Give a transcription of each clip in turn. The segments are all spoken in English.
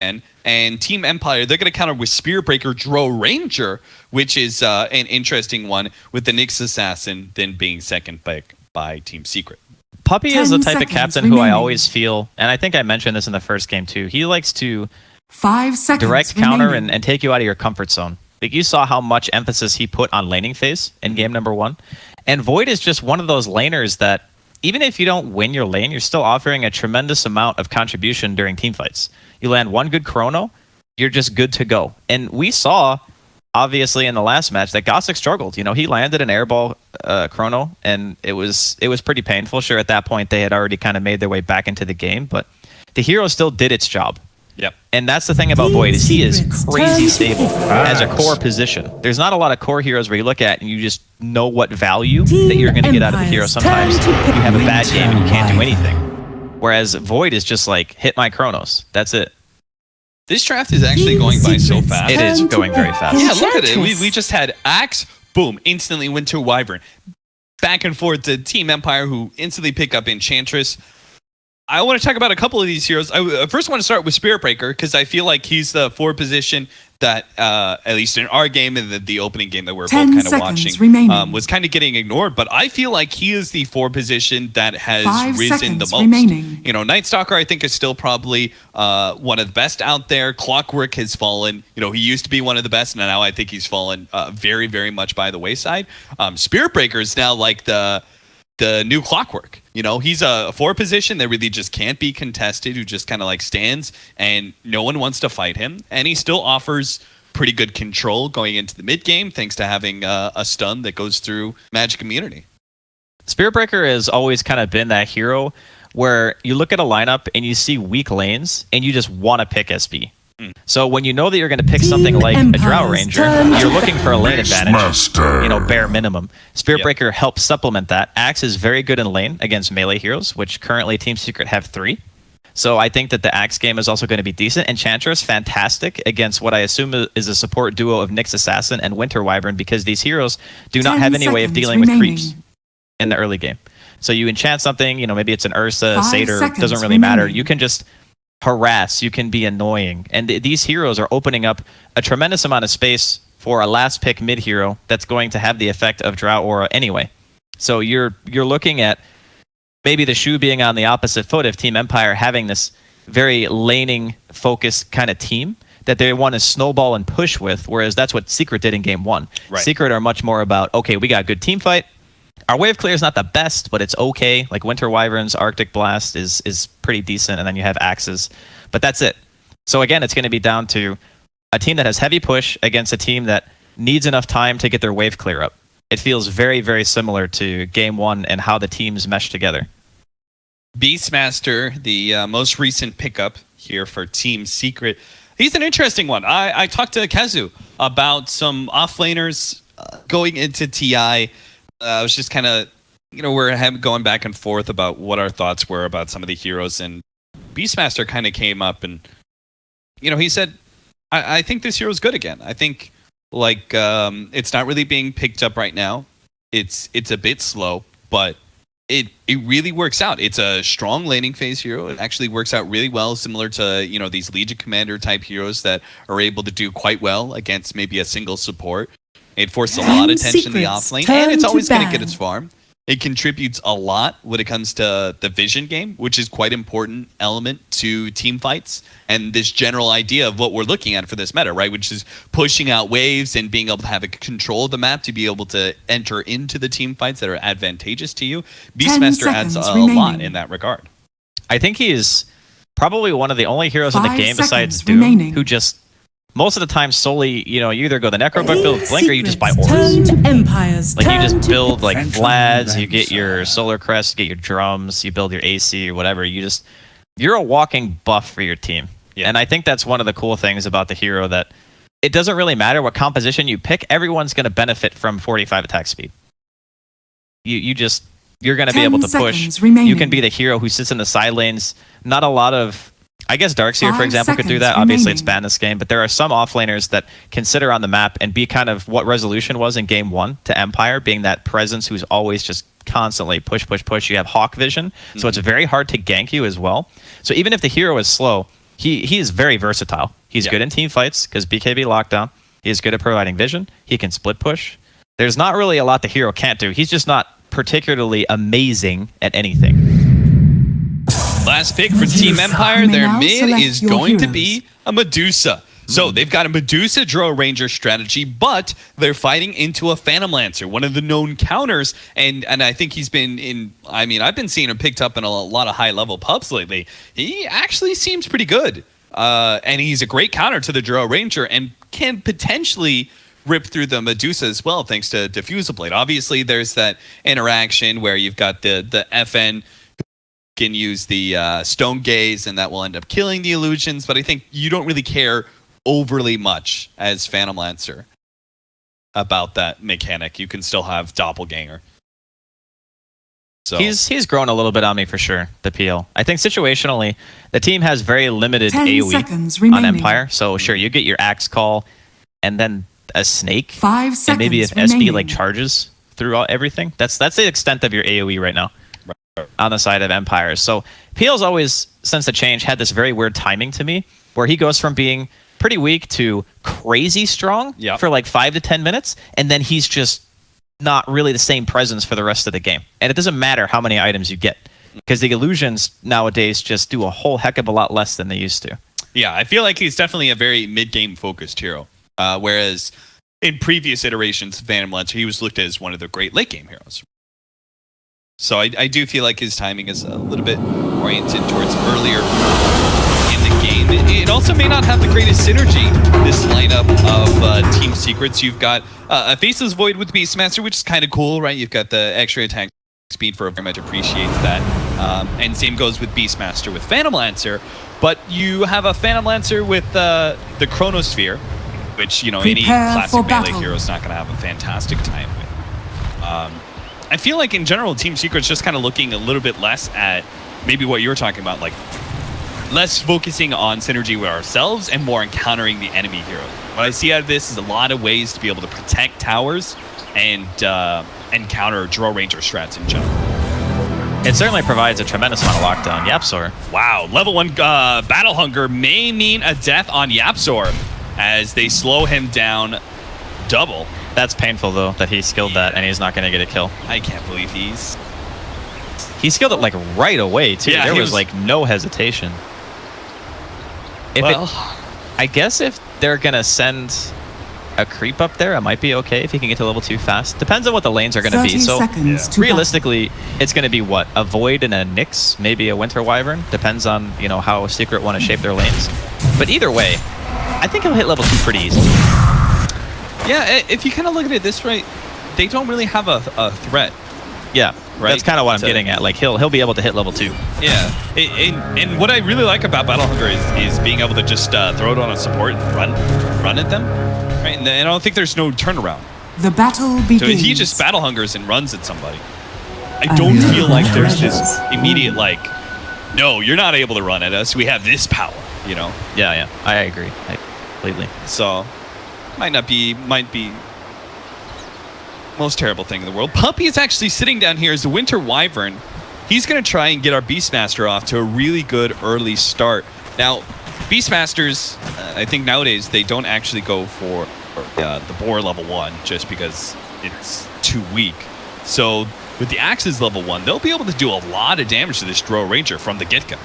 And Team Empire, they're going to counter with Spearbreaker, Drow Ranger, which is an interesting one, with the Nyx Assassin then being second pick by Team Secret. Puppy is the type of captain who I always feel, and I think I mentioned this in the first game too, he likes to 5 seconds direct counter and take you out of your comfort zone. Like, you saw how much emphasis he put on laning phase in game number 1. And Void is just one of those laners that, even if you don't win your lane, you're still offering a tremendous amount of contribution during team fights. You land one good chrono, you're just good to go. And we saw, obviously, in the last match that Gossick struggled. You know, he landed an airball chrono, and it was pretty painful. Sure, at that point, they had already kind of made their way back into the game, but the hero still did its job. Yep. And that's the thing about Void, is he is crazy stable as a core position. There's not a lot of core heroes where you look at and you just know what value that you're going to get out of the hero. Sometimes you have a bad game and you can't do anything. Whereas Void is just like, hit my chronos. That's it. This draft is actually going by so fast. It is going very fast. Yeah, look at it. We just had Axe, boom, instantly went to Wyvern. Back and forth to Team Empire, who instantly pick up Enchantress. I want to talk about a couple of these heroes. I first want to start with Spearbreaker, because I feel like he's the forward position that, at least in our game and the opening game that we're both kind of watching, was kind of getting ignored. But I feel like he is the forward position that has risen the most. You know, Night Stalker, I think, is still probably one of the best out there. Clockwork has fallen. You know, he used to be one of the best, and now I think he's fallen very, very much by the wayside. Spearbreaker is now like the new Clockwork. You know, he's a forward position that really just can't be contested, who just kind of like stands and no one wants to fight him. And he still offers pretty good control going into the mid game, thanks to having a stun that goes through Magic Immunity. Spearbreaker has always kind of been that hero where you look at a lineup and you see weak lanes and you just want to pick SB. So when you know that you're going to pick something like a Drow Ranger, you're looking for a lane advantage, you know, bare minimum. Spearbreaker helps supplement that. Axe is very good in lane against melee heroes, which currently Team Secret have 3. So I think that the Axe game is also going to be decent. Enchantress, fantastic against what I assume is a support duo of Nyx Assassin and Winter Wyvern, because these heroes do not have any way of dealing with creeps in the early game. So you enchant something, you know, maybe it's an Ursa, Satyr, doesn't really matter. You can just harass, you can be annoying, and these heroes are opening up a tremendous amount of space for a last pick mid hero that's going to have the effect of Drow Aura anyway. So you're looking at maybe the shoe being on the opposite foot of Team Empire having this very laning focused kind of team that they want to snowball and push with, whereas that's what Secret did in game 1. Right. Secret are much more about, okay, we got a good team fight. Our wave clear is not the best, but it's okay. Like Winter Wyvern's Arctic Blast is pretty decent, and then you have Axes. But that's it. So again, it's going to be down to a team that has heavy push against a team that needs enough time to get their wave clear up. It feels very, very similar to game 1 and how the teams mesh together. Beastmaster, the most recent pickup here for Team Secret. He's an interesting one. I talked to Kazu about some offlaners going into TI. I was just kind of, you know, we're going back and forth about what our thoughts were about some of the heroes, and Beastmaster kind of came up and, you know, he said, I think this hero's good again. I think, like, it's not really being picked up right now. It's a bit slow, but it really works out. It's a strong laning phase hero. It actually works out really well, similar to, you know, these Legion Commander type heroes that are able to do quite well against maybe a single support. It forces a lot of attention in the offlane, and it's always going to get its farm. It contributes a lot when it comes to the vision game, which is quite important element to team fights and this general idea of what we're looking at for this meta, right? Which is pushing out waves and being able to have a control of the map to be able to enter into the team fights that are advantageous to you. Beastmaster adds a lot in that regard. I think he is probably one of the only heroes in the game besides Doom who just most of the time solely, you know, you either go the Necrobook build Blink or you just buy ores. Like you just build like Vlads, you get your Solar Crest, you get your drums, you build your AC or whatever. You're a walking buff for your team. Yeah. And I think that's one of the cool things about the hero, that it doesn't really matter what composition you pick, everyone's going to benefit from 45 attack speed. You're going to be able to push. You can be the hero who sits in the side lanes. Not a lot of, I guess Darkseer, for example, could do that. Obviously, it's banned this game, but there are some offlaners that can sit around the map and be kind of what Resolution was in game 1 to Empire, being that presence who's always just constantly push. You have Hawk vision, so it's very hard to gank you as well. So even if the hero is slow, he is very versatile. He's good in team fights because BKB lockdown. He's good at providing vision. He can split push. There's not really a lot the hero can't do. He's just not particularly amazing at anything. Last pick for Team Empire. Their mid is going to be a Medusa. So they've got a Medusa Drow Ranger strategy, but they're fighting into a Phantom Lancer, one of the known counters. And I think he's been in, I mean, I've been seeing him picked up in a lot of high-level pubs lately. He actually seems pretty good. And he's a great counter to the Drow Ranger and can potentially rip through the Medusa as well, thanks to Diffusal Blade. Obviously, there's that interaction where you've got the FN can use the Stone Gaze, and that will end up killing the illusions. But I think you don't really care overly much as Phantom Lancer about that mechanic. You can still have Doppelganger. So he's grown a little bit on me for sure, the PL. I think situationally, the team has very limited AoE on Empire. So sure, you get your Axe Call and then a Snake. 5 seconds and maybe if remaining. SB like charges through everything. That's the extent of your AoE right now on the side of Empire. So PL's always, since the change, had this very weird timing to me where he goes from being pretty weak to crazy strong for like 5 to 10 minutes, and then he's just not really the same presence for the rest of the game. And it doesn't matter how many items you get, because the illusions nowadays just do a whole heck of a lot less than they used to. Yeah, I feel like he's definitely a very mid-game focused hero, whereas in previous iterations of Phantom Lancer, he was looked at as one of the great late-game heroes. So I do feel like his timing is a little bit oriented towards earlier in the game. It also may not have the greatest synergy, this lineup of Team Secrets. You've got a Faceless Void with Beastmaster, which is kind of cool, right? You've got the extra attack speed for very much appreciates that. And same goes with Beastmaster with Phantom Lancer. But you have a Phantom Lancer with the Chronosphere, which, you know, any classic melee hero is not going to have a fantastic time with. I feel like in general, Team Secret's just kind of looking a little bit less at maybe what you were talking about, like less focusing on synergy with ourselves and more encountering the enemy hero. What I see out of this is a lot of ways to be able to protect towers and counter Drow Ranger strats in general. It certainly provides a tremendous amount of lockdown. Yapzor. Wow, level 1 Battle Hunger may mean a death on Yapzor as they slow him down double. That's painful, though, that he skilled that and he's not going to get a kill. I can't believe he skilled it, like, right away, too. Yeah, there was, like, no hesitation. I guess if they're going to send a creep up there, it might be okay if he can get to level 2 fast. Depends on what the lanes are going to be. So, realistically, it's going to be, what, a Void and a Nyx, maybe a Winter Wyvern. Depends on, you know, how Secret want to shape their lanes. But either way, I think he'll hit level 2 pretty easily. Yeah, if you kind of look at it this way, they don't really have a threat. Yeah, right. That's kind of what I'm getting at. Like he'll be able to hit level 2. Yeah, and what I really like about Battle Hunger is being able to just throw it on a support and run at them, right? And I don't think there's no turnaround. The battle begins. So he just Battle Hungers and runs at somebody. I don't feel like there's this immediate like, no, you're not able to run at us. We have this power, you know? Yeah, I agree completely. So. Might be most terrible thing in the world. Puppy is actually sitting down here as the Winter Wyvern. He's going to try and get our Beastmaster off to a really good early start. Now, Beastmasters, I think nowadays they don't actually go for the Boar level 1 just because it's too weak. So with the Axes level 1, they'll be able to do a lot of damage to this Drow Ranger from the get-go.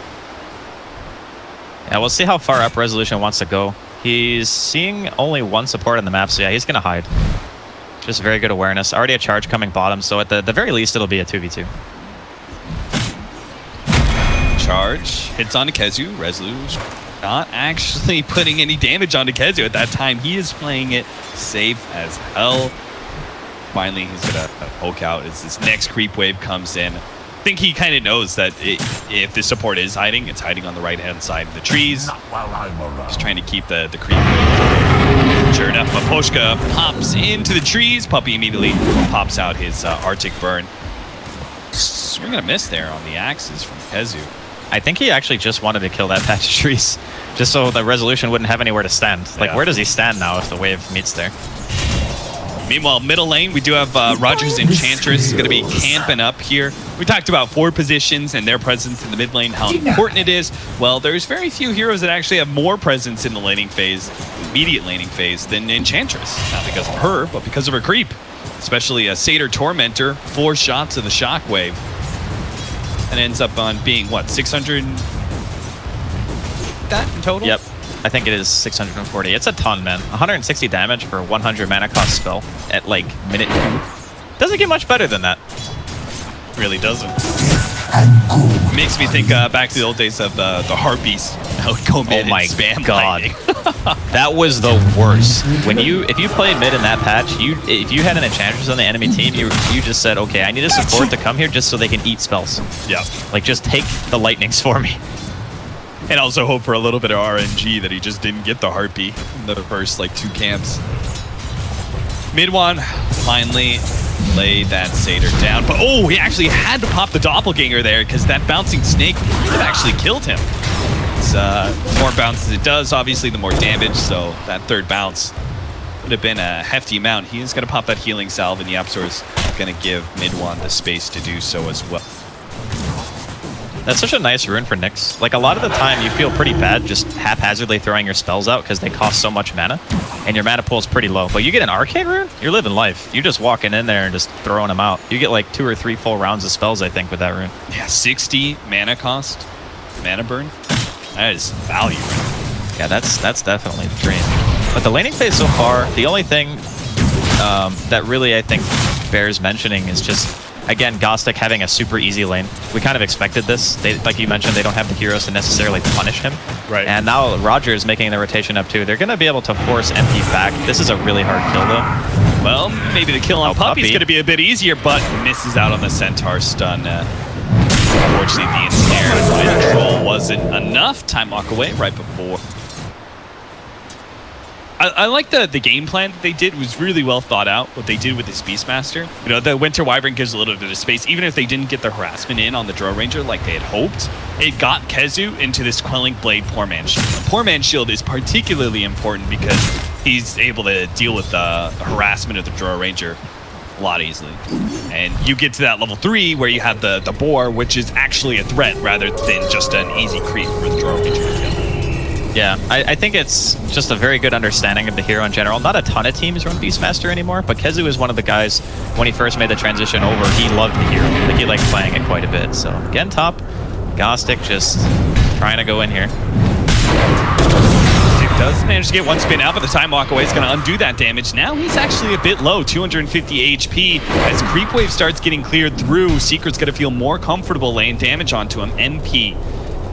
Yeah, we'll see how far up Resolution wants to go. He's seeing only one support on the map, so yeah, he's going to hide. Just very good awareness. Already a charge coming bottom, so at the very least, it'll be a 2v2. Charge hits onto Kezu. Resolution not actually putting any damage onto Kezu at that time. He is playing it safe as hell. Finally, he's going to poke out as this next creep wave comes in. I think he kind of knows that if the support is hiding, it's hiding on the right-hand side of the trees. He's trying to keep the creep wave. Sure enough, Maposhka pops into the trees. Puppy immediately pops out his Arctic Burn. Swing and a miss there on the axes from Kezu. I think he actually just wanted to kill that patch of trees, just so the Resolution wouldn't have anywhere to stand. Like, where does he stand now if the wave meets there? Meanwhile, middle lane, we do have Rogers Enchantress going to be camping up here. We talked about 4 positions and their presence in the mid lane, how important it is. Well, there's very few heroes that actually have more presence in the laning phase, immediate laning phase, than Enchantress. Not because of her, but because of her creep. Especially a Satyr Tormentor, 4 shots of the Shockwave. And ends up on being, what, 600 that in total? Yep. I think it is 640. It's a ton, man. 160 damage for 100 mana cost spell at like minute 2. Doesn't get much better than that. Really doesn't. Makes me think back to the old days of the Harpies. I would go mid and spam lightning. That was the worst. If you played mid in that patch, if you had an Enchantress on the enemy team, you just said, okay, I need a support to come here just so they can eat spells. Yeah. Like, just take the lightnings for me. And also hope for a little bit of RNG that he just didn't get the Harpy in the first, like, 2 camps. Mid one, finally laid that Satyr down. But, oh, he actually had to pop the Doppelganger there because that bouncing snake could have actually killed him. It's, more bounces it does, obviously, the more damage. So that 3rd bounce would have been a hefty amount. He is going to pop that healing salve, and Yapsor's going to give mid one the space to do so as well. That's such a nice rune for Nyx. Like, a lot of the time, you feel pretty bad just haphazardly throwing your spells out because they cost so much mana, and your mana pool is pretty low. But you get an Arcane rune, you're living life. You're just walking in there and just throwing them out. You get like 2 or 3 full rounds of spells, I think, with that rune. Yeah, 60 mana cost, mana burn. That is value. Yeah, that's definitely the dream. But the laning phase so far, the only thing that really, I think, bears mentioning is just, again, Gostic having a super easy lane. We kind of expected this. They, like you mentioned, they don't have the heroes to necessarily punish him. Right. And now Rogers making the rotation up too. They're going to be able to force MP back. This is a really hard kill, though. Well, maybe the kill on Puppey is going to be a bit easier, but misses out on the Centaur stun. Unfortunately, the ensnared control wasn't enough. Time walk away right before. I like the game plan that they did. It was really well thought out, what they did with this Beastmaster. You know, the Winter Wyvern gives a little bit of space. Even if they didn't get the harassment in on the Drow Ranger like they had hoped, it got Kezu into this Quelling Blade Poor Man Shield. The Poor Man Shield is particularly important because he's able to deal with the harassment of the Drow Ranger a lot easily. And you get to that level 3 where you have the Boar, which is actually a threat rather than just an easy creep for the Drow Ranger to kill. Yeah, I think it's just a very good understanding of the hero in general. Not a ton of teams run Beastmaster anymore, but Kezu is one of the guys, when he first made the transition over, he loved the hero. Like, he liked playing it quite a bit. So, again, top, Gostic just trying to go in here. Dude does manage to get one spin out, but the time walk away is going to undo that damage. Now he's actually a bit low, 250 HP. As Creep Wave starts getting cleared through, Secret's going to feel more comfortable laying damage onto him. MP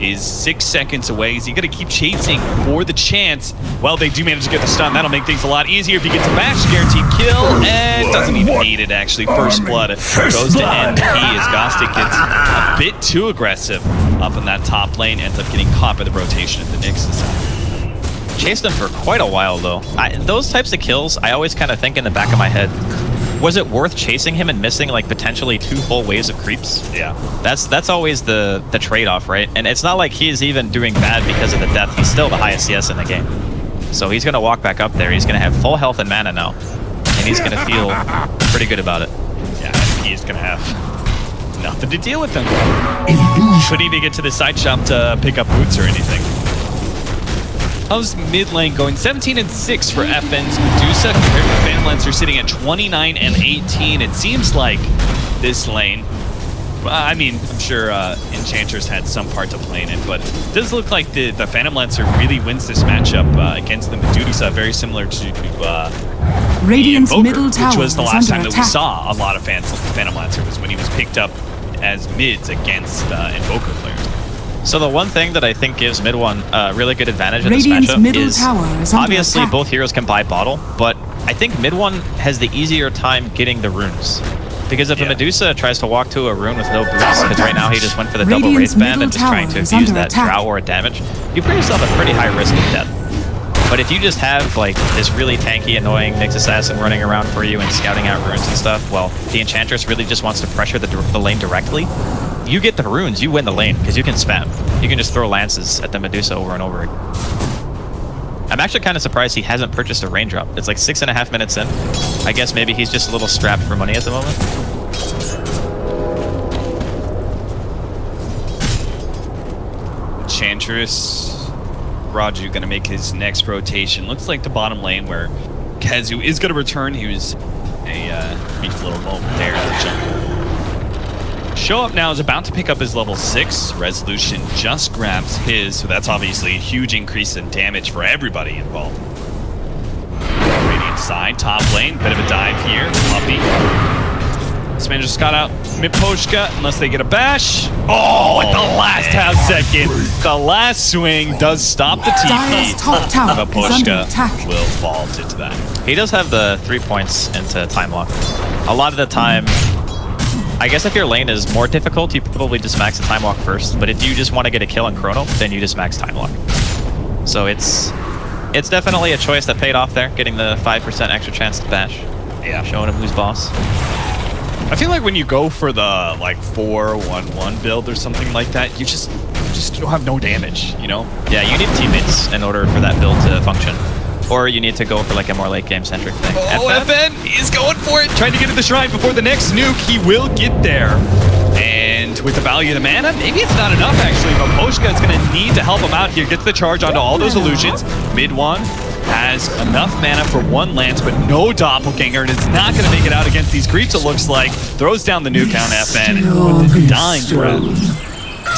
is 6 seconds away. Is he going to keep chasing for the chance? Well, they do manage to get the stun. That'll make things a lot easier if he gets a bash. Guaranteed kill, and doesn't even need it, actually. First blood goes to MP as Gostic gets a bit too aggressive up in that top lane. Ends up getting caught by the rotation at the Nyx's side. Chased him for quite a while, though. Those types of kills, I always kind of think in the back of my head, was it worth chasing him and missing like potentially 2 full waves of creeps? Yeah. That's always the trade-off, right? And it's not like he's even doing bad because of the death. He's still the highest CS in the game. So he's going to walk back up there. He's going to have full health and mana now. And he's going to feel pretty good about it. Yeah, he is going to have nothing to deal with him. Couldn't even get to the side shop to pick up boots or anything. How's mid lane going? 17 and 6 for FN's Medusa compared to Phantom Lancer sitting at 29 and 18. It seems like this lane, I mean, I'm sure Enchantress had some part to play in it, but it does look like the Phantom Lancer really wins this matchup against the Medusa, very similar to Radiant's Invoker, middle tower which was the last time attack. that we saw a lot of Phantom Lancer, was when he was picked up as mids against Invoker players. So the one thing that I think gives mid one a really good advantage in Radiant's this matchup middle is tower is under obviously attack. both heroes can buy bottle, but I think mid one has the easier time getting the runes. Because if a Medusa tries to walk to a rune with no boots, because right now he just went for the double Radiant's Wraith Band middle and just trying to tower is infuse under that attack. drow or damage, you put yourself at pretty high risk of death. But if you just have like this really tanky, annoying Nyx Assassin running around for you and scouting out runes and stuff, well, the Enchantress really just wants to pressure the lane directly. You get the runes, you win the lane, because you can spam. You can just throw lances at the Medusa over and over again. I'm actually kind of surprised he hasn't purchased a raindrop. It's like 6.5 minutes in. I guess maybe he's just a little strapped for money at the moment. Enchantress, Raju going to make his next rotation. Looks like the bottom lane where Kazu is going to return. He was a brief little moment there in the jungle. Show Up now is about to pick up his level 6. Resolution just grabs his, so that's obviously a huge increase in damage for everybody involved. Radiant side, top lane, bit of a dive here. Puppy. This man just got out Miposhka, unless they get a bash. Oh, at the last half second. The last swing does stop the TP. Miposhka will fall into that. He does have the 3 points into time lock. A lot of the time, I guess if your lane is more difficult, you probably just max the time lock first. But if you just want to get a kill in chrono, then you just max time lock. So it's definitely a choice that paid off there, getting the 5% extra chance to bash. Yeah, showing him who's boss. I feel like when you go for the like 4-1-1 build or something like that, you just don't have no damage, you know? Yeah, you need teammates in order for that build to function. Or you need to go for like a more late game centric thing. Oh, FN is going for it, trying to get to the shrine before the next nuke. He will get there. And with the value of the mana, maybe it's not enough actually, but Poshka is going to need to help him out here. Gets the charge onto all those illusions. Mid one has enough mana for one lance, but no doppelganger, and it's not going to make it out against these creeps, it looks like. Throws down the nuke on FN with a dying breath.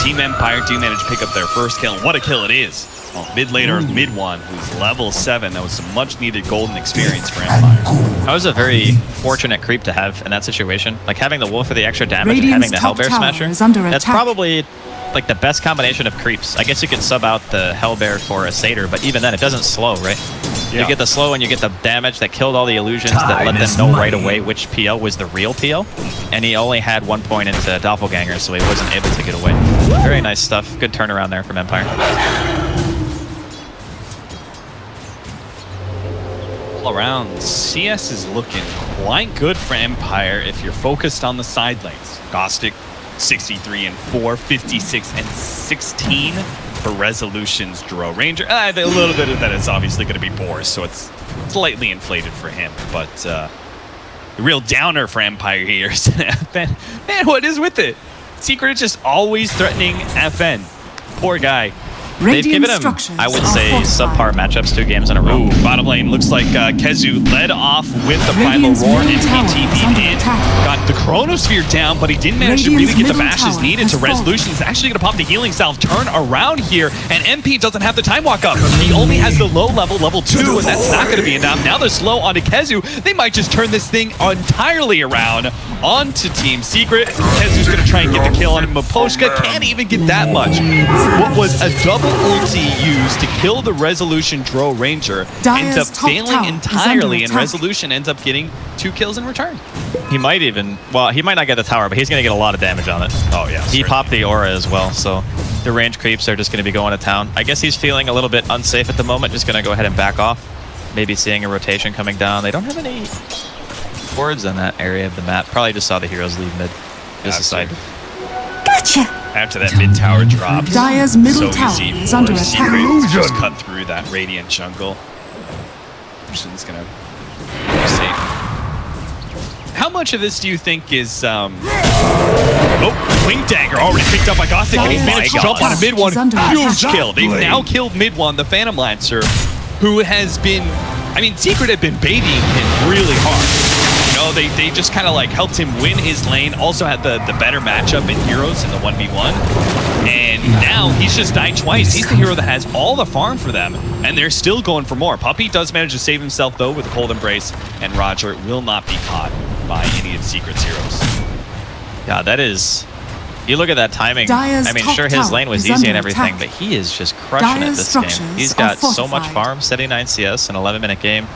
Team Empire do manage to pick up their first kill, and what a kill it is. Well, mid laner of mid one, who's level 7. That was some much needed golden experience for Empire. That was a very fortunate creep to have in that situation. Like having the wolf for the extra damage and having the Hellbear Smasher. That's probably like the best combination of creeps. I guess you could sub out the Hellbear for a Satyr, but even then it doesn't slow, right? Yeah. You get the slow and you get the damage that killed all the illusions that let them know right away which PL was the real PL. And he only had 1 point into Doppelganger, so he wasn't able to get away. Very nice stuff. Good turnaround there from Empire. Around, CS is looking quite good for Empire if you're focused on the side lanes. Gostic 63 and 4, 56 and 16 for Resolution's Drow Ranger. A little bit of that is obviously going to be Boris, so it's slightly inflated for him, but the real downer for Empire here is FN. Man, what is with it? Secret is just always threatening FN. Poor guy. They've given him, I would say, subpar matchups 2 games in a row. Ooh, bottom lane looks like Kezu led off with the Primal Roar and PTP'd in. Got the Chronosphere down, but he didn't manage to really get the bashes needed. So Resolution is actually going to pop the healing salve, turn around here, and MP doesn't have the time walk up. He only has the low level, level 2, and that's not going to be enough. Now they're slow onto Kezu. They might just turn this thing entirely around onto Team Secret. Kezu's going to try and get the kill on Miposhka. Can't even get that much. What was a double ulti used to kill the Resolution Drow Ranger ends up failing entirely, and Resolution ends up getting 2 kills in return. He might even, well, he might not get the tower, but he's going to get a lot of damage on it. Oh, yeah. He popped the aura as well, so the range creeps are just going to be going to town. I guess he's feeling a little bit unsafe at the moment, just going to go ahead and back off. Maybe seeing a rotation coming down. They don't have any boards in that area of the map. Probably just saw the heroes leave mid. Just aside. Gotcha! After that mid tower drops, Dire's middle tower is under attack. Secret just cut through that Radiant jungle. Roshan's gonna be safe. How much of this do you think is oh, Wing Dagger already picked up by Gothic, and he's managed to jump on a mid one. Huge kill. They've now killed mid one, the Phantom Lancer, who has been, I mean, Secret had been babying him really hard. You know, they just kind of like helped him win his lane, also had the better matchup in heroes in the 1v1. And now he's just died twice. He's the hero that has all the farm for them, and they're still going for more. Puppy does manage to save himself though with a Cold Embrace, and Roger will not be caught by any of Secret's heroes. Yeah, that is... You look at that timing, I mean, sure, his lane was easy and everything, but he is just crushing it this game. He's got so much farm, 79 CS, an 11-minute game.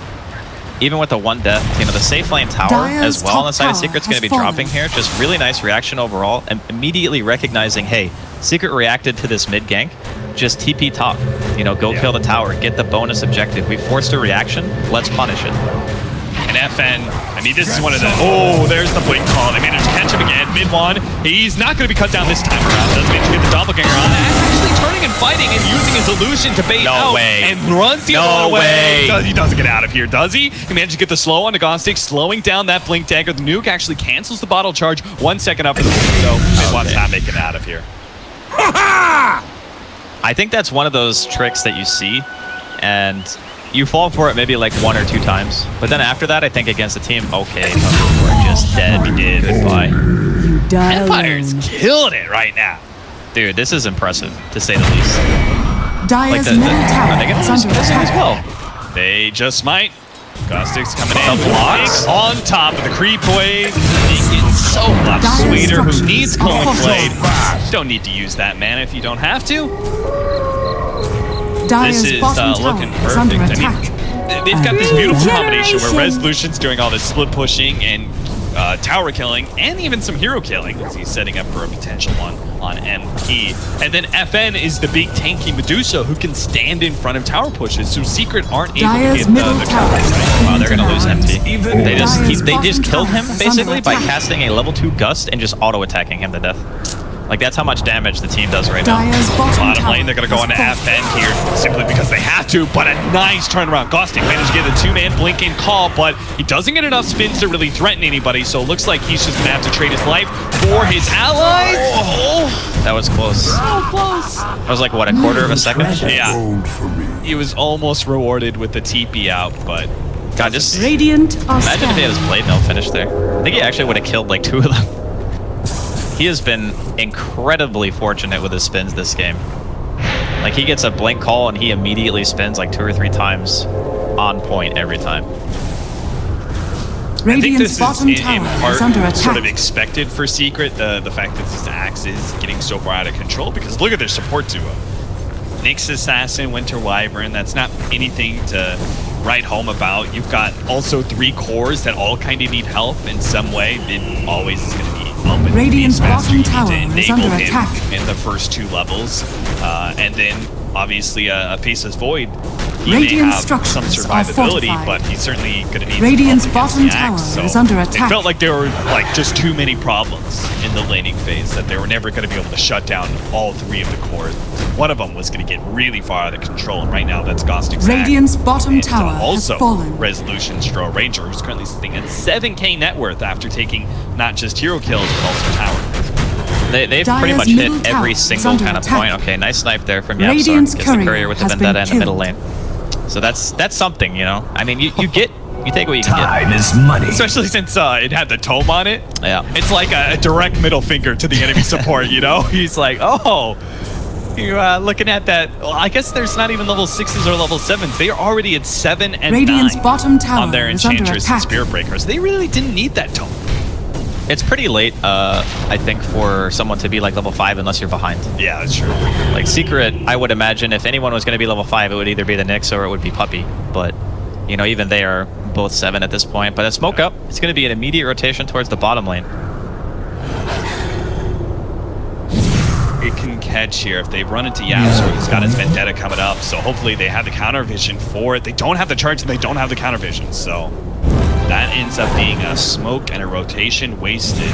Even with the 1 death, you know, the safe lane tower as well on the side of Secret's going to be dropping here. Just really nice reaction overall, and immediately recognizing, hey, Secret reacted to this mid gank. Just TP top, you know, go kill the tower, get the bonus objective. We forced a reaction, let's punish it. And FN, I mean, this is one of the... Oh, there's the blink call. They managed to catch him again. Mid one. He's not going to be cut down this time around. Does manage to get the doppelganger on. Actually turning and fighting and using his illusion to bait out. And runs the other way. He doesn't get out of here, does he? He managed to get the slow on the Gnostic, slowing down that blink dagger. The nuke actually cancels the bottle charge. 1 second up for the blink, though. Mid one's not making it out of here. I think that's one of those tricks that you see, and you fall for it maybe like 1 or 2 times. But then after that, I think against the team, okay, we're just dead. We did. Goodbye. Empire's killing it right now. Dude, this is impressive, to say the least. Dyer's Like middle tower are they is gonna under lose this as attack. well? They just might. Gnostic's coming in. The blocks on top of the creep wave. Making it so much sweeter. Who needs Clone Blade? Don't need to use that mana if you don't have to. Dyer's This is bottom looking tower is under perfect. I attack. mean, they've got this beautiful combination where Regeneration. Resolution's doing all this split pushing and tower killing, and even some hero killing, as he's setting up for a potential one on MP. And then FN is the big tanky Medusa who can stand in front of tower pushes, so Secret aren't able Dyer's to get middle the tower counter. has Wow, they're gonna lose denied. MP. They just Dyer's killed bottom him tower is basically under by attack. casting a level 2 gust and just auto-attacking him to death. Like, that's how much damage the team does right now. Dyer's bottom Bottom tower lane, they're going to go has into fallen. FN here simply because they have to, but a nice turnaround. Gnostic managed to get a 2-man blink-in call, but he doesn't get enough spins to really threaten anybody, so it looks like he's just going to have to trade his life for his allies. Oh, That was close. so close. That was like, what, a quarter of a second? Yeah. He was almost rewarded with the TP out, but... God, just Radiant are imagine if he had his scanning. blade no finish there. I think he actually would have killed like 2 of them. He has been incredibly fortunate with his spins this game. Like, he gets a blink call and he immediately spins like 2 or 3 times on point every time. I think Radiant's this is bottom in tower part is under attack. sort of expected for Secret, the fact that this axe is getting so far out of control, because look at their support duo. Nyx Assassin, Winter Wyvern, that's not anything to write home about. You've got also 3 cores that all kind of need help in some way. It always is going to need help. And Radiant's Beastmaster, bottom you need to tower is enable under him attack. in the first 2 levels. And then, obviously, a Faceless Void. He may Radiant have some structures are survivability, fortified. but he's certainly going to need Radiant's some help bottom against the axe. tower is under It attack. felt like there were just too many problems in the laning phase, that they were never going to be able to shut down all 3 of the cores. One of them was going to get really far out of control, and right now that's Gnostic's Radiant's bottom and, tower has also fallen. Resolution Stro Ranger, who's currently sitting at 7k net worth after taking not just hero kills, but also tower. They've pretty Dyer's much middle hit tower every is single under kind of attack. point. Okay, nice snipe there from Radiant's Yapsar. Gets the courier courier with the has been vendetta in the middle killed. lane. So that's something, you know? I mean, you take what you can Time is money. Especially since it had the tome on it. get. Yeah. It's like a direct middle finger to the enemy support, you know? He's like, oh, you're looking at that. Well, I guess there's not even level 6s or level 7s. They are already at 7 and Radiant's 9 bottom tower on their is under Enchantress and attack. Spirit Breakers. They really didn't need that tome. It's pretty late, I think, for someone to be like level 5 unless you're behind. Yeah, that's true. Like, Secret, I would imagine if anyone was going to be level 5, it would either be the Nyx or it would be Puppy. But, you know, even they are both 7 at this point. But a smoke up, it's going to be an immediate rotation towards the bottom lane. It can catch here if they run into Yapsar. He's got his Vendetta coming up, so hopefully they have the counter vision for it. They don't have the charge and they don't have the counter vision, so that ends up being a smoke and a rotation wasted.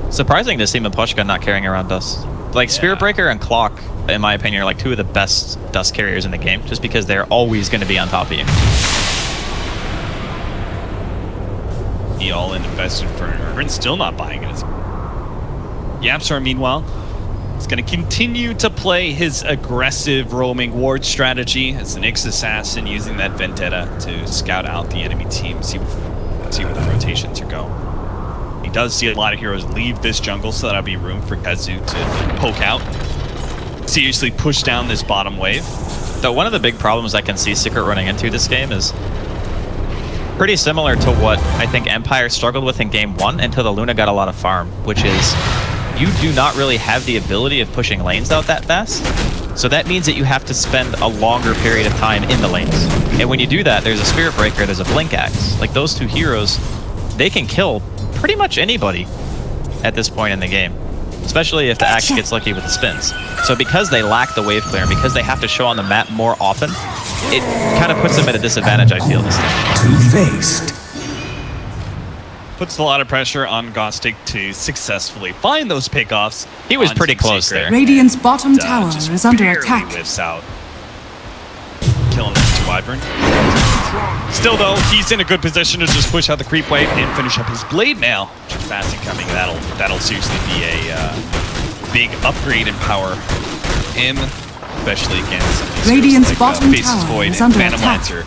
Surprising to see Mapushka not carrying around dust. Like, Spirit Breaker and Clock, in my opinion, are like 2 of the best dust carriers in the game, just because they're always going to be on top of you. He all in invested for Ernst, still not buying it. Yapsar, meanwhile, is going to continue to play his aggressive roaming ward strategy as the Nyx Assassin, using that Vendetta to scout out the enemy team, see where the rotations are going. He does see a lot of heroes leave this jungle, so that'll be room for Kazu to poke out, seriously push down this bottom wave. Though one of the big problems I can see Secret running into this game is pretty similar to what I think Empire struggled with in Game 1 until the Luna got a lot of farm, which is you do not really have the ability of pushing lanes out that fast. So that means that you have to spend a longer period of time in the lanes. And when you do that, there's a Spirit Breaker, there's a Blink Axe. Like, those 2 heroes, they can kill pretty much anybody at this point in the game. Especially if the Axe gets lucky with the spins. So because they lack the wave clear, and because they have to show on the map more often, it kind of puts him at a disadvantage, I feel, this time. Two-faced. Puts a lot of pressure on Gostic to successfully find those pickoffs. He was on pretty Team close Secret. there. Radiant's bottom tower Just is under barely attack. whiffs out. Killing this Wyvern. Still though, he's in a good position to just push out the creep wave and finish up his blade mail. Just fast incoming. That'll seriously be a big upgrade in power him, especially against some of these Radiant's heroes like, bottom Faces tower Void is and under Phantom attack. Lancer,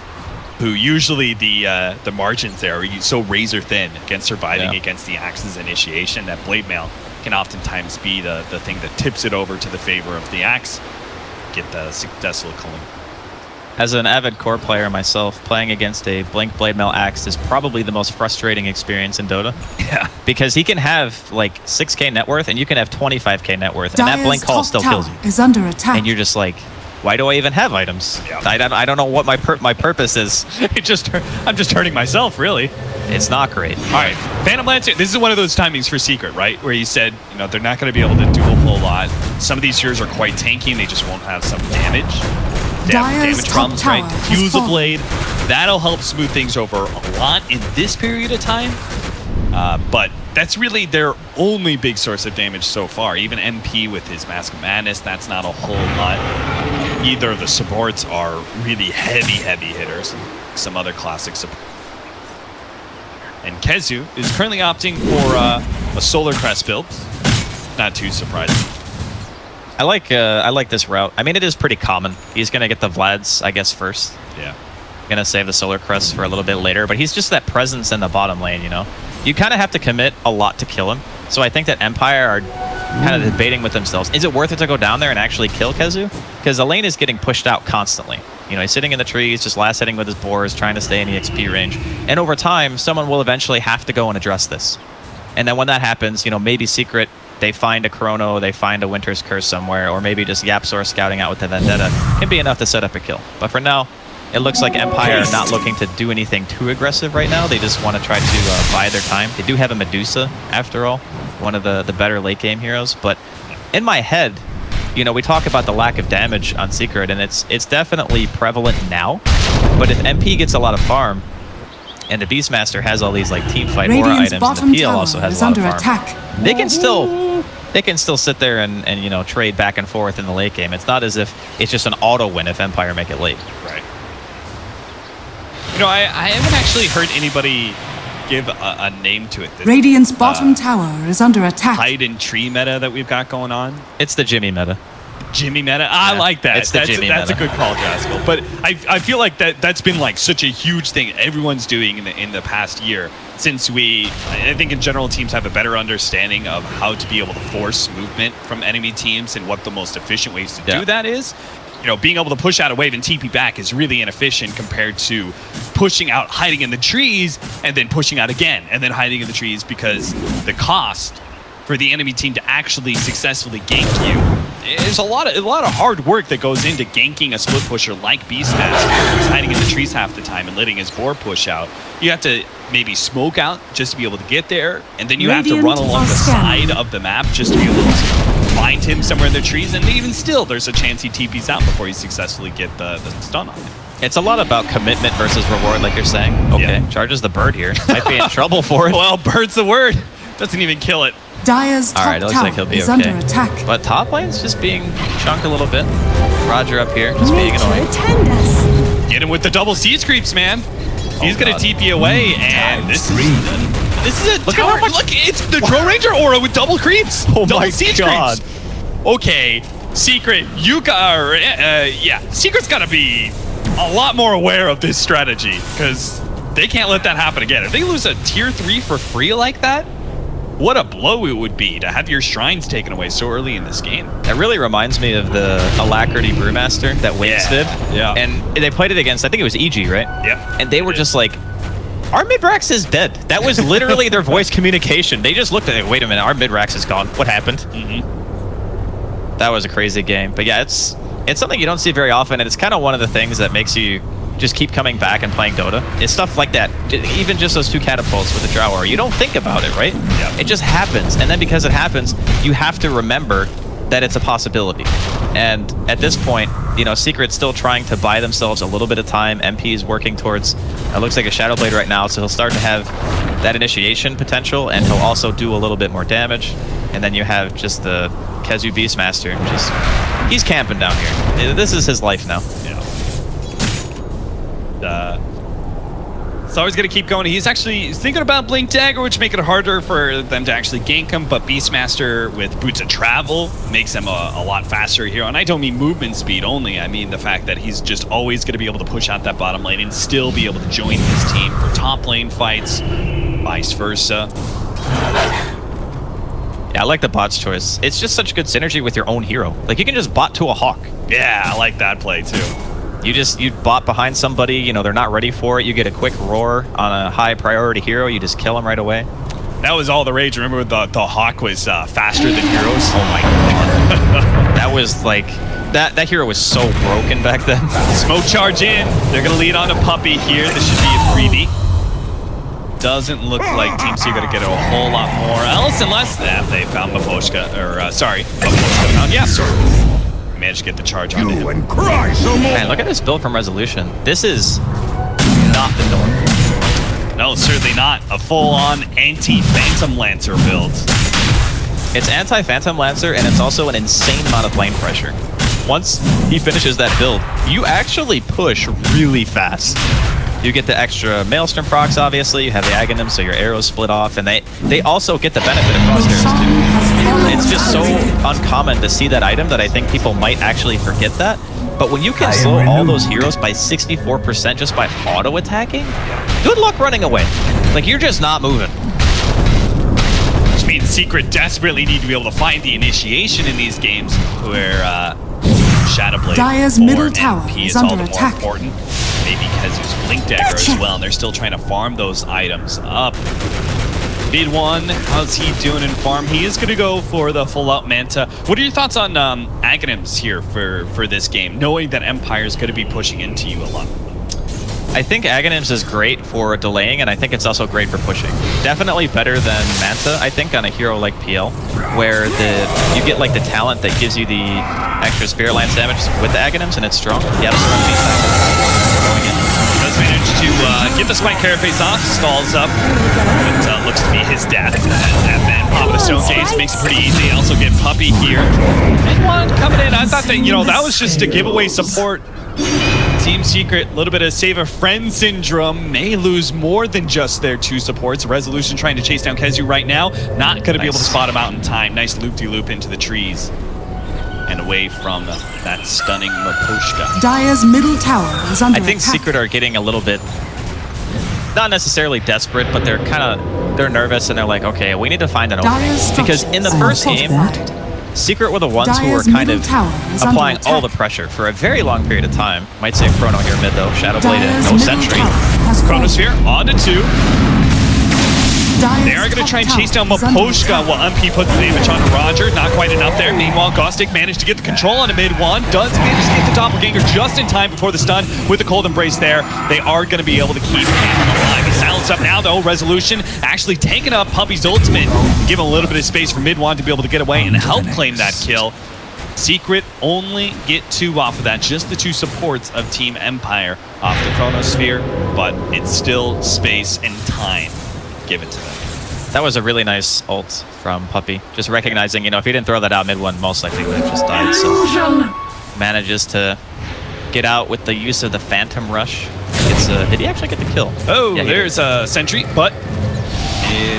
who usually the margins there are so razor thin against surviving against the Axe's initiation. That blade mail can oftentimes be the thing that tips it over to the favor of the Axe. Get the successful culling. As an avid core player myself, playing against a Blink Blade Mail Axe is probably the most frustrating experience in Dota. Yeah. Because he can have like 6k net worth and you can have 25k net worth, and that Dire's Blink Call top still tower kills you. is under attack. And you're just like, why do I even have items? Yeah. I don't know what my purpose is. I'm just hurting myself, really. It's not great. All right, Phantom Lancer. This is one of those timings for Secret, right? Where you said, they're not going to be able to do a whole lot. Some of these heroes are quite tanky, and they just won't have some damage. Dire's Damage top problems, right? tower has Use a fallen. blade. That'll help smooth things over a lot in this period of time. But that's really their only big source of damage so far. Even MP with his Mask of Madness, that's not a whole lot. Either of the supports are really heavy hitters. Some other classic support. And Kezu is currently opting for a Solar Crest build. Not too surprising. I like this route. I mean, it is pretty common. He's gonna get the Vlads, I guess, first. Yeah. Gonna save the Solar Crest for a little bit later, but he's just that presence in the bottom lane, You kind of have to commit a lot to kill him. So I think that Empire are kind of debating with themselves. Is it worth it to go down there and actually kill Kezu? Because the lane is getting pushed out constantly. He's sitting in the trees, just last hitting with his boars, trying to stay in the XP range. And over time, someone will eventually have to go and address this. And then when that happens, maybe Secret, they find a Chrono, they find a Winter's Curse somewhere, or maybe just Yapsor scouting out with the Vendetta can be enough to set up a kill. But for now, it looks like Empire are not looking to do anything too aggressive right now. They just want to try to buy their time. They do have a Medusa, after all, one of the better late game heroes. But in my head, we talk about the lack of damage on Secret, and it's definitely prevalent now. But if MP gets a lot of farm, and the Beastmaster has all these like team fight aura Radiant's items, and bottom the PL tower also has is a lot of under farm, attack. they can still sit there and trade back and forth in the late game. It's not as if it's just an auto win if Empire make it late. Right. I haven't actually heard anybody give a name to it. This Radiant's bottom tower is under attack. hide and tree meta that we've got going on. It's the Jimmy meta. Jimmy meta. I like that. It's the Jimmy that's a meta. good call, Jaskell. But I feel like that's been like such a huge thing everyone's doing in the past year, since I think in general teams have a better understanding of how to be able to force movement from enemy teams and what the most efficient ways to do that is. Being able to push out a wave and TP back is really inefficient compared to pushing out, hiding in the trees, and then pushing out again, and then hiding in the trees, because the cost for the enemy team to actually successfully gank you, there's a lot of hard work that goes into ganking a split pusher like Beastmaster, who's hiding in the trees half the time and letting his boar push out. You have to maybe smoke out just to be able to get there, and then you have to run along the side of the map just to be able to find him somewhere in the trees, and even still, there's a chance he TPs out before you successfully get the stun on him. It's a lot about commitment versus reward, like you're saying. Okay, charges the bird here. Might be in trouble for it. Well, bird's the word. Doesn't even kill it. Dire's top All right, it looks tower like he'll be is okay. under attack. But top lane's just being chunked a little bit. Roger up here, just being annoying. Get him with the double siege creeps, man. He's gonna TP away, and this is a Look at tower. how much- Look, it's the Drow Ranger aura with double creeps. Oh double my siege God. creeps. Okay, Secret, Secret's gotta be a lot more aware of this strategy, because they can't let that happen again. If they lose a tier 3 for free like that, what a blow it would be to have your shrines taken away so early in this game. That really reminds me of the Alacrity Brewmaster that Wings did. Yeah. And they played it against, I think it was EG, right? Yep. And they were just like, our mid-rax is dead. That was literally their voice communication. They just looked at it, wait a minute, our mid-rax is gone. What happened? Mm-hmm. That was a crazy game. But yeah, it's something you don't see very often, and it's kind of one of the things that makes you just keep coming back and playing Dota. It's stuff like that. Even just those 2 catapults with the Drower. You don't think about it, right? Yeah. It just happens. And then because it happens, you have to remember that it's a possibility. And at this point, you know, Secret's still trying to buy themselves a little bit of time. MP is working towards, it looks like a Shadow Blade right now, so he'll start to have that initiation potential, and he'll also do a little bit more damage. And then you have just the Kezu Beastmaster, he's camping down here. This is his life now. Yeah. So he's going to keep going. He's actually thinking about Blink Dagger, which make it harder for them to actually gank him, but Beastmaster with Boots of Travel makes him a lot faster here. And I don't mean movement speed only. I mean the fact that he's just always going to be able to push out that bottom lane and still be able to join his team for top lane fights, vice versa. Yeah, I like the bot's choice. It's just such good synergy with your own hero. Like, you can just bot to a Hawk. Yeah, I like that play too. You bot behind somebody, you know, they're not ready for it. You get a quick roar on a high priority hero, you just kill him right away. That was all the rage. Remember the Hawk was faster than heroes? Oh my god. That was like, that hero was so broken back then. Smoke charge in. They're going to lead on to Puppy here. This should be a freebie. Doesn't look like Team Secret to get a whole lot more else unless they found Maposhka, or sorry, Maposhka found, yeah, sorry. Managed to get the charge onto him. Man, look at this build from Resolution. This is not the norm. No, certainly not. A full-on anti-Phantom Lancer build. It's anti-Phantom Lancer, and it's also an insane amount of lane pressure. Once he finishes that build, you actually push really fast. You get the extra Maelstrom procs, obviously. You have the Aghanim, so your arrows split off, and they also get the benefit of cross arrows too. It's just so uncommon to see that item that I think people might actually forget that. But when you can slow all those heroes by 64% just by auto-attacking, good luck running away. Like, you're just not moving. Which means Secret desperately need to be able to find the initiation in these games where Shadow Blade Dire's middle tower is all under the more attack. important. Maybe because there's Blink Dagger as well, and they're still trying to farm those items up. Mid one, how's he doing in farm? He is going to go for the full out Manta. What are your thoughts on Aghanims here for this game, knowing that Empire is going to be pushing into you a lot? I think Aghanims is great for delaying, and I think it's also great for pushing. Definitely better than Manta, I think, on a hero like PL, where you get like the talent that gives you the extra Spirit Lance damage with the Aghanims, and it's strong. Yep, going in. Does manage to get the Spike Carapace off, stalls up. It looks to be his death. That man popping the Stone Gaze makes it pretty easy. Also get Puppy here. Big one coming in. I thought that, you know, that was just a giveaway support. Team Secret, a little bit of save a friend syndrome, may lose more than just their two supports. Resolution trying to chase down Kezu right now. Not going to be able to spot him out in time. Nice loop-de-loop into the trees. And away from that stunning Maposhka. Dire's middle tower is under I think attack. Secret are getting a little bit, not necessarily desperate, but they're nervous, and they're like, okay, we need to find an opening. Because in the first game, Secret were the ones who were kind of applying all the pressure for a very long period of time. Might say Chrono here mid though, Shadow Blade and no Sentry. Chronosphere on to 2. They are going to try and chase down Maposhka while MP puts the damage on Roger. Not quite enough there. Meanwhile, Gostic managed to get the control on a mid one. Does manage to get the Doppelganger just in time before the stun with the Cold Embrace there. They are going to be able to keep him alive. He's silenced up now, though. Resolution actually taking up Puppy's ultimate. Give him a little bit of space for mid one to be able to get away and help claim that kill. Secret only get 2 off of that. Just the 2 supports of Team Empire off the Chronosphere, but it's still space and time. Give it to them. That was a really nice ult from Puppy. Just recognizing, you know, if he didn't throw that out mid one, most likely would have just died. So manages to get out with the use of the Phantom Rush. Did he actually get the kill? Oh, yeah, there's a Sentry, but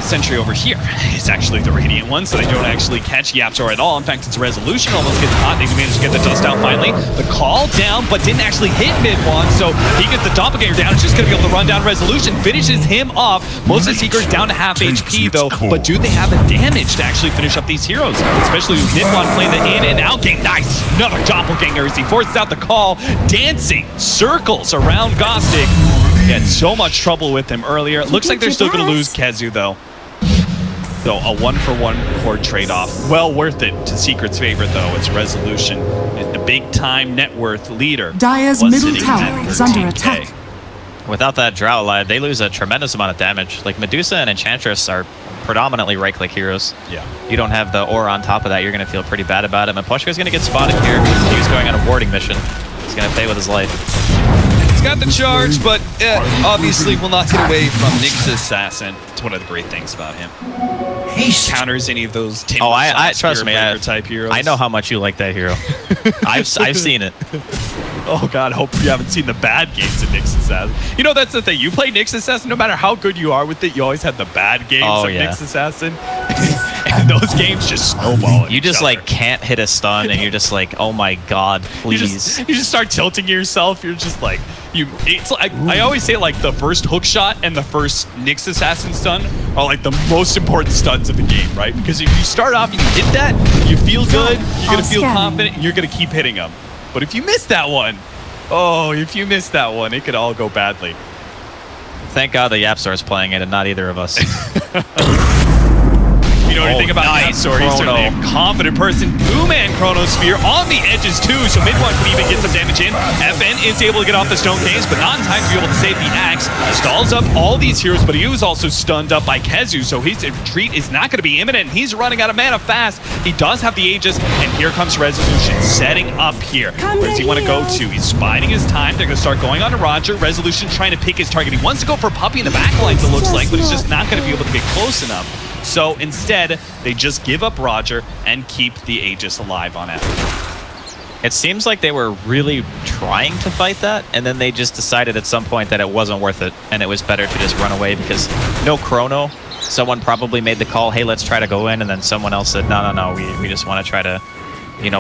Sentry over here is actually the Radiant one, so they don't actually catch Yapzor at all. In fact, it's Resolution almost gets caught. They managed to get the dust out finally. The call down, but didn't actually hit mid one, so he gets the Doppelganger down. It's just going to be able to run down Resolution. Finishes him off. Most of the Secret down to half HP, though, but do they have the damage to actually finish up these heroes? Especially with Nidwan playing the in and out game. Nice! Another Doppelganger as he forces out the call. Dancing circles around Gostic. He had so much trouble with him earlier. Looks like they're still going to lose Kezu, though. So a 1-for-1 core trade-off. Well worth it to Secret's favorite, though. It's Resolution. The big-time net worth leader. Dire's middle tower is under attack. Without that Drow alive, they lose a tremendous amount of damage. Like Medusa and Enchantress are predominantly right-click heroes. Yeah. You don't have the aura on top of that, you're going to feel pretty bad about it. Maposhka's going to get spotted here. He was going on a warding mission. He's going to pay with his life. He's got the charge, but obviously will not get away from Nyx's Assassin. It's one of the great things about him. Counters any of those trust me, type heroes. I know how much you like that hero. I've seen it. Oh god, hope you haven't seen the bad games of Nyx's Assassin. You know, that's the thing. You play Nyx's Assassin, no matter how good you are with it, you always have the bad games of Nyx's Assassin. And those games just snowball. You just like can't hit a stun, and you're just like, oh my god, please. You just start tilting yourself. You're just like, it's like, I always say like the first hook shot and the first Nyx Assassin stun are like the most important stuns of the game, right? Because if you start off and you hit that, you feel good, you're gonna feel confident, and you're gonna keep hitting them. But if you miss that one, it could all go badly. Thank God the Yapstar is playing it and not either of us. You know anything about Yapstar? He's certainly a confident person. Two-man Chronosphere on the edges too, so mid one can even get some damage in. FN is able to get off the Stone Case, but not in time to be able to save the axe. Stalls up all these heroes, but he was also stunned up by Kezu, so his retreat is not going to be imminent. He's running out of mana fast. He does have the Aegis, and here comes Resolution setting up here. Where does he want to go to? He's biding his time. They're going to start going on to Roger. Resolution trying to pick his target. He wants to go for Puppey in the backlines, it looks like, but he's just not going to be able to get close enough. So instead, they just give up Roger and keep the Aegis alive on it. It seems like they were really trying to fight that, and then they just decided at some point that it wasn't worth it, and it was better to just run away because no chrono. Someone probably made the call, hey, let's try to go in, and then someone else said, no, we just want to try to,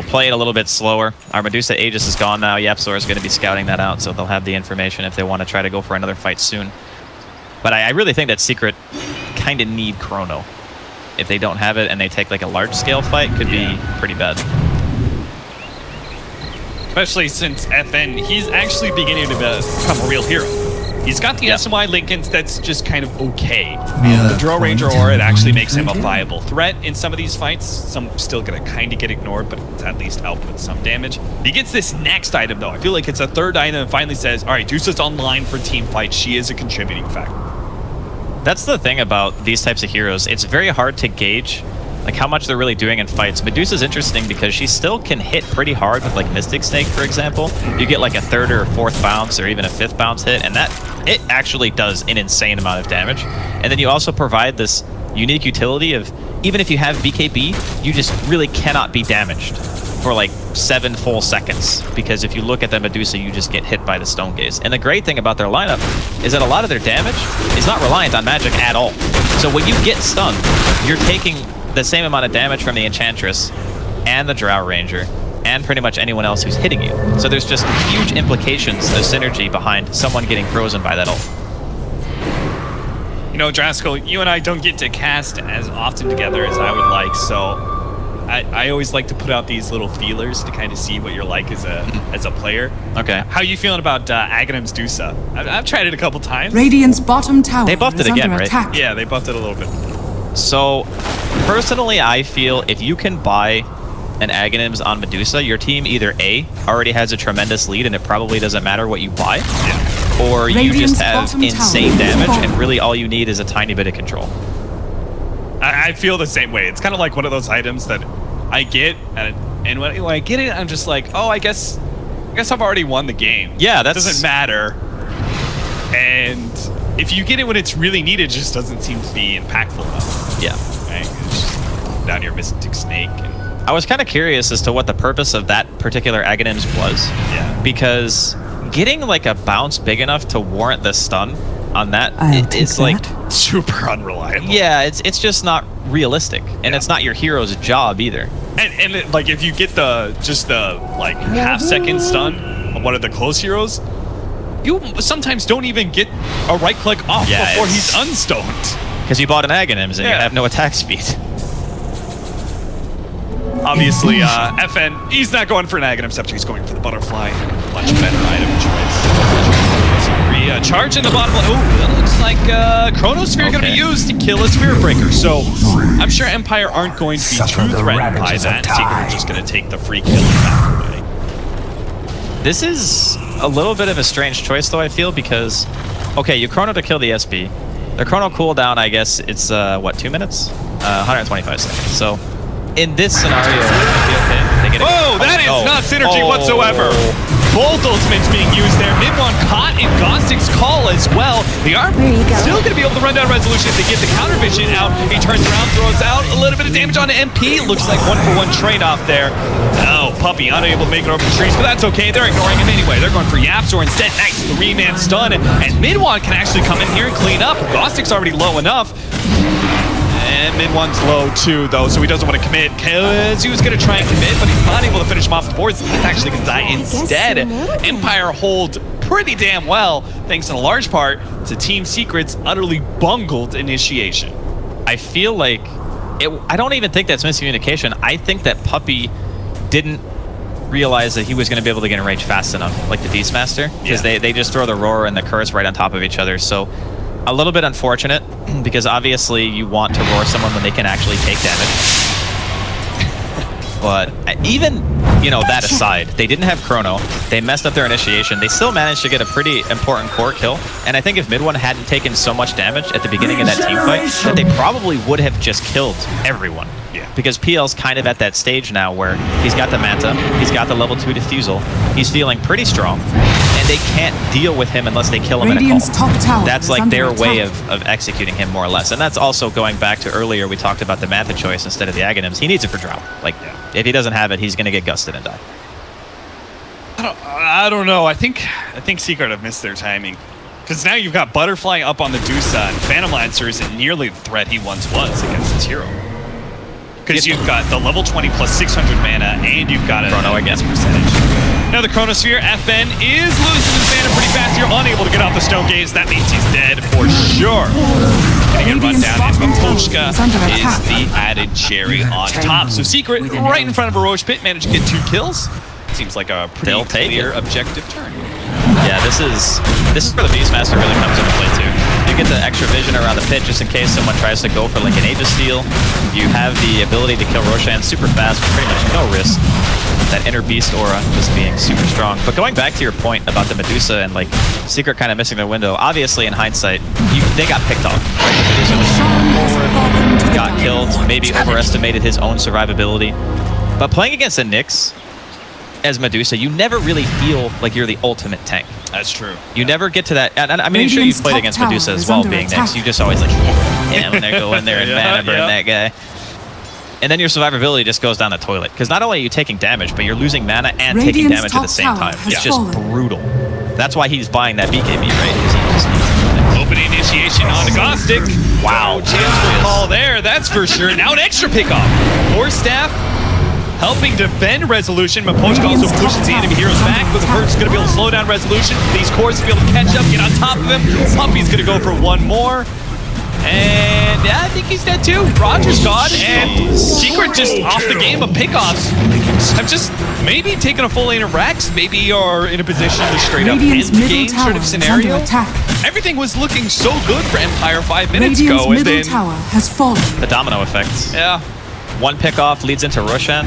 play it a little bit slower. Our Medusa Aegis is gone now. Yapstar is going to be scouting that out, so they'll have the information if they want to try to go for another fight soon. But I really think that Secret kind of need chrono. If they don't have it and they take like a large-scale fight, could be pretty bad. Especially since FN, he's actually beginning to become a real hero. He's got the SMY Lincolns that's just kind of okay. The Drow Ranger Aura, it actually makes him a viable threat in some of these fights. Some still gonna kind of get ignored, but it's at least output some damage. He gets this next item though. I feel like it's a third item and finally says, all right, Deuce's online for team fight. She is a contributing factor. That's the thing about these types of heroes. It's very hard to gauge like how much they're really doing in fights. Medusa's interesting because she still can hit pretty hard with like Mystic Snake, for example. You get like a third or fourth bounce or even a fifth bounce hit, and it actually does an insane amount of damage. And then you also provide this unique utility of even if you have BKB, you just really cannot be damaged for like 7 full seconds, because if you look at the Medusa, you just get hit by the Stone Gaze. And the great thing about their lineup is that a lot of their damage is not reliant on magic at all. So when you get stunned, you're taking the same amount of damage from the Enchantress and the Drow Ranger and pretty much anyone else who's hitting you. So there's just huge implications, the synergy behind someone getting frozen by that ult. You know, Draskell, you and I don't get to cast as often together as I would like, so I always like to put out these little feelers to kind of see what you're like as a player. Okay. How are you feeling about Aghanim's Medusa? I've tried it a couple times. Radiant's bottom tower They buffed it is again, under right? attack. Yeah, they buffed it a little bit. So, personally, I feel if you can buy an Aghanim's on Medusa, your team either A, already has a tremendous lead and it probably doesn't matter what you buy, or you Radiant's just have bottom insane tower is damage falling. and really all you need is a tiny bit of control. I feel the same way. It's kind of like one of those items that I get, and when I get it, I'm just like, oh, I guess I've already won the game. Yeah, It doesn't matter. And if you get it when it's really needed, it just doesn't seem to be impactful enough. Yeah. Right? Just down your Mystic Snake. And I was kind of curious as to what the purpose of that particular Aghanim's was. Yeah. Because getting like a bounce big enough to warrant the stun on that, it's like super unreliable. Yeah, it's just not realistic, and it's not your hero's job either. And it, like if you get just the like half-second stun on one of the close heroes, you sometimes don't even get a right click off before he's unstoned. Because you bought an Aghanim's and you have no attack speed. Obviously, FN, he's not going for an Aghanim Scepter, he's going for the Butterfly. Much better item choice. Charge in the bottom lane. Oh, that looks like Chronosphere going to be used to kill a Spirit Breaker. So I'm sure Empire aren't going to be too threatened by that. Secret is just going to take the free kill and back away. This is a little bit of a strange choice, though, I feel, because, okay, you chrono to kill the SB. The chrono cooldown, I guess, it's, what, 2 minutes? 125 seconds. So, in this scenario, it'd be okay. They get that is not synergy whatsoever. Both ultimates being used there. Mid-1 caught in Ghostic's call as well. They are still going to be able to run down Resolution if they get the counter vision out. He turns around, throws out a little bit of damage on MP. Looks like 1-for-1 trade-off there. Oh, Puppey unable to make it over the trees, but that's okay. They're ignoring him anyway. They're going for Yaps, or instead, nice 3-man stun. And Mid-1 can actually come in here and clean up. Ghostic's already low enough. And Mid-1's low too, though, so he doesn't want to commit. He was going to try and commit, but he's not able to finish him off the boards. He's actually going to die instead. Empire hold pretty damn well, thanks in a large part to Team Secret's utterly bungled initiation. I feel like I don't even think that's miscommunication. I think that Puppey didn't realize that he was going to be able to get in range fast enough, like the Beastmaster, because they just throw the Roar and the Curse right on top of each other. So a little bit unfortunate, because obviously you want to roar someone when they can actually take damage. But even, you know, that aside, they didn't have Chrono. They messed up their initiation. They still managed to get a pretty important core kill. And I think if Mid-1 hadn't taken so much damage at the beginning of that team fight, that they probably would have just killed everyone. Yeah. Because PL's kind of at that stage now where he's got the Manta, he's got the level 2 Diffusal, he's feeling pretty strong, and they can't deal with him unless they kill him Radiant's in a call. top tower That's is like under their attack. way of executing him more or less. And that's also going back to earlier, we talked about the Manta choice instead of the Aghanims. He needs it for Drow. Like, if he doesn't have it, he's going to get gusted and die. I don't know. I think Secret have missed their timing. Because now you've got Butterfly up on the Medusa, and Phantom Lancer isn't nearly the threat he once was against this hero. Because you've got the level 20 plus 600 mana, and you've got a Chrono again. percentage. Now the Chronosphere, FN is losing his mana pretty fast. You're unable to get off the Stone Gaze. That means he's dead for sure. Getting a run down, and Mapochka is the added cherry on top. So Secret, right in front of a Roche Pit, managed to get 2 kills. Seems like a pretty clear objective turn. Yeah, this is where the Beastmaster really comes into play too. You get the extra vision around the pit just in case someone tries to go for like an Aegis steal. You have the ability to kill Roshan super fast with pretty much no risk. That inner beast aura just being super strong. But going back to your point about the Medusa and like Secret kind of missing their window, obviously in hindsight, they got picked off. Right? The Medusa was forward, got killed, maybe overestimated his own survivability. But playing against the Nyx as Medusa, you never really feel like you're the ultimate tank. That's true. You never get to that. And I mean, sure, you've played against Medusa as well, being Nyx. You just always like, yeah, when they go in there and mana burn that guy. And then your survivability just goes down the toilet. Because not only are you taking damage, but you're losing mana and taking damage at the same time. It's just brutal. That's why he's buying that BKB, right? Because he just needs to. Opening initiation on the Ghostic. Wow, chance for call there, that's for sure. Now an extra pickoff. More staff helping defend Resolution. Mapochka also pushes the enemy heroes back, but the Perk's going to be able to slow down Resolution. These cores to be able to catch up, get on top of him. Puppey's going to go for one more. And yeah, I think he's dead too. Roger's gone, and Secret just off the game of pickoffs. I've just maybe taken a full lane of Rex, maybe are in a position to straight up end the game sort of scenario. Everything was looking so good for Empire 5 minutes ago, and then tower has fallen. The domino effect. Yeah. One pickoff leads into Roshan.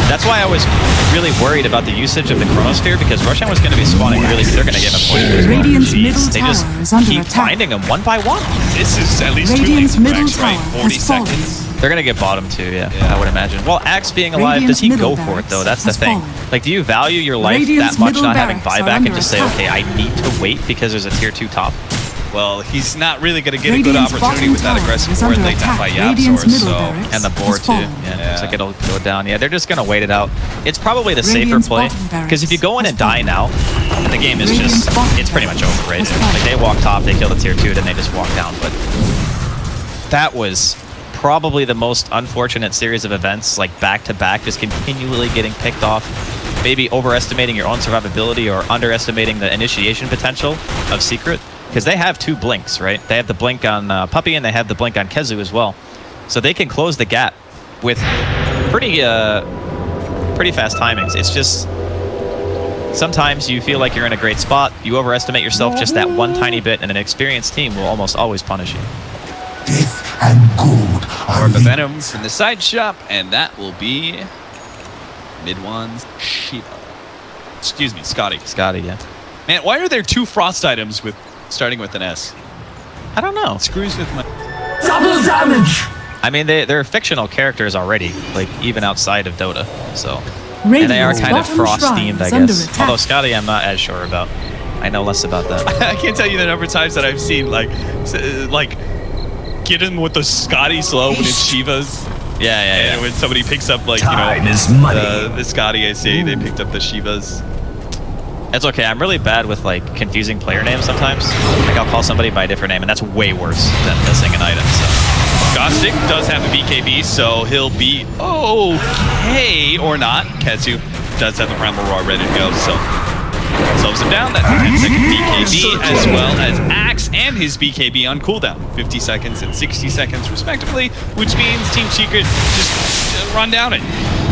That's why I was really worried about the usage of the Chronosphere, because Roshan was going to be spawning really. They're going to give him poison. Radiant's middle They tower just is under keep attack. finding them one by one. This is at least 2 Radiant's lanes of middle Rex, right? tower 40 has fallen. seconds. They're going to get bottom too, yeah, I would imagine. Well, Axe being alive, does Radiant's he go middle for it though? That's barracks the thing. has fallen. Like, do you value your life Radiant's that much middle not having barracks are buyback and under just say, attack. okay, I need to wait because there's a tier 2 top? Well, he's not really going to get a good Radiant's opportunity bottom with that tower aggressive is board under late down attack. by Radiant's Yapsor, middle so... barracks And the has board too. fallen. Yeah, looks like it'll go down. Yeah, they're just going to wait it out. It's probably the safer Radiant's play. bottom barracks Because if you go in has and die now, the game is Radiant's just, bottom it's pretty much barracks over, right? has fallen. Like, they walk top, they kill the tier 2, then they just walk down. But that was probably the most unfortunate series of events, like back to back, just continually getting picked off. Maybe overestimating your own survivability or underestimating the initiation potential of Secret. Because they have 2 blinks, right? They have the blink on Puppey and they have the blink on Kezu as well. So they can close the gap with pretty fast timings. It's just sometimes you feel like you're in a great spot. You overestimate yourself just that one tiny bit, and an experienced team will almost always punish you. Death and good More of a Venom from the side shop, and that will be Mid-1's Shiva. Excuse me, Scotty. Scotty, yeah. Man, why are there 2 frost items with starting with an S? I don't know. It screws with my... Double damage! I mean, they're fictional characters already, like even outside of Dota. So, and they are Radiant's kind of bottom frost shrine themed, I is under guess. attack. Although Scotty, I'm not as sure about. I know less about that. I can't tell you the number of times that I've seen like get in with the Scotty slow when it's Shivas. Yeah. And when somebody picks up like Time is money. the Scotty, I say they picked up the Shivas. It's okay. I'm really bad with like confusing player names sometimes. Like I'll call somebody by a different name, and that's way worse than missing an item. So. Gostic does have a BKB, so he'll be okay or not. Ketsu does have the Primal Roar ready to go, so slows him down. That's a 10-second BKB, as well as Axe and his BKB on cooldown. 50 seconds and 60 seconds, respectively, which means Team Secret just run down it.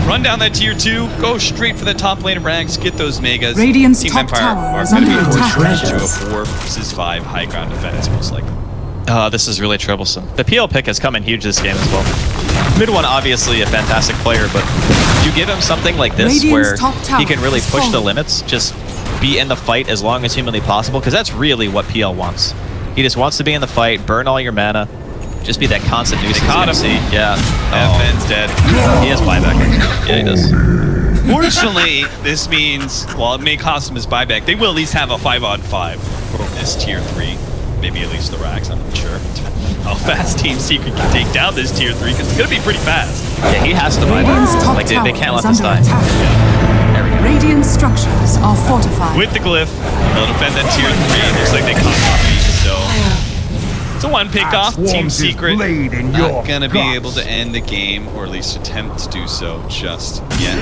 Run down that tier 2, go straight for the top lane of ranks, get those megas. Radiant's Team top Empire tower are is going to be under forced attack. to a 4 versus 5 high ground defense, most likely. This is really troublesome. The PL pick has come in huge this game as well. Mid one, obviously a fantastic player, but you give him something like this Radiant's where top tower he can really is push the falling. limits, just be in the fight as long as humanly possible, because that's really what PL wants. He just wants to be in the fight, burn all your mana, just be that constant nuisance you caught can him. see. Yeah. FN's dead. He has buyback. Yeah, he does. Fortunately, this means, while it may cost him his buyback, they will at least have a 5-on-5 from this tier 3. Maybe at least the racks, I'm not sure. How fast Team Secret can take down this tier 3, because it's going to be pretty fast. Yeah, he has to buy Radiant's back. top Like, tower they can't is let this under die. attack. There we go. Radiant structures are fortified. With the glyph, they'll defend that tier 3. It looks like they caught copies, so... It's a 1 pickoff. Team Secret not going to be able to end the game, or at least attempt to do so just yet.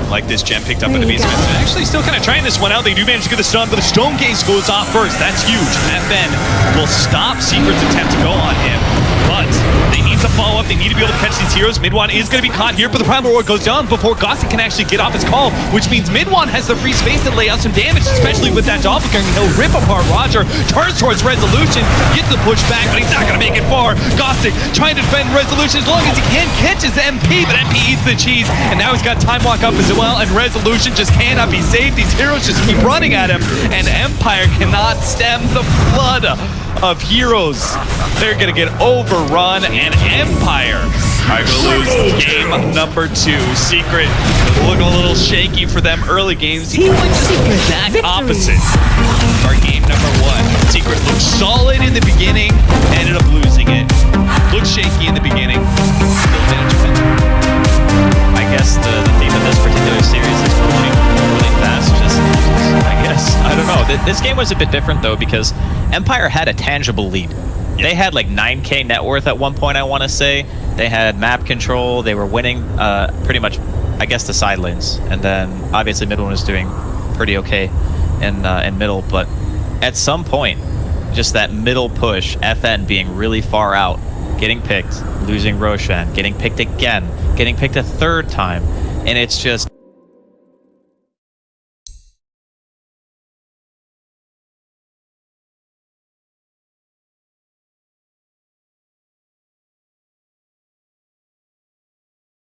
Like this gem picked up in the Beastmaster. Actually still kind of trying this one out. They do manage to get the stun, but the Stone Gaze goes off first. That's huge. FN will stop Secret's attempt to go on him, but they need to follow up. They need to be able to catch these heroes. Midwan is going to be caught here, but the Primal Roar goes down before Gossip can actually get off his call, which means Midwan has the free space to lay out some damage, especially with that doppelganger. He'll rip apart Roger, turns towards Resolution, gets the push back, but he's not going to make it far. Gossip trying to defend Resolution as long as he can, catches MP, but MP eats the cheese, and now he's got Time Walk up as well, and Resolution just cannot be saved. These heroes just keep running at him, and Empire cannot stem the flood of heroes. They're going to get overrun, and Empire are going to lose game number 2. Secret look a little shaky for them early games. He went just the exact opposite for game number 1. Secret looked solid in the beginning, ended up losing it. Looked shaky in the beginning, still managed to win. I guess the theme of this particular series is pushing really fast. Just, I guess, I don't know. This game was a bit different though because Empire had a tangible lead. They had like 9k net worth at one point, I want to say. They had map control. They were winning pretty much, I guess, the side lanes. And then obviously mid one was doing pretty okay in middle. But at some point, just that middle push, FN being really far out, getting picked, losing Roshan, getting picked again, getting picked a third time, and it's just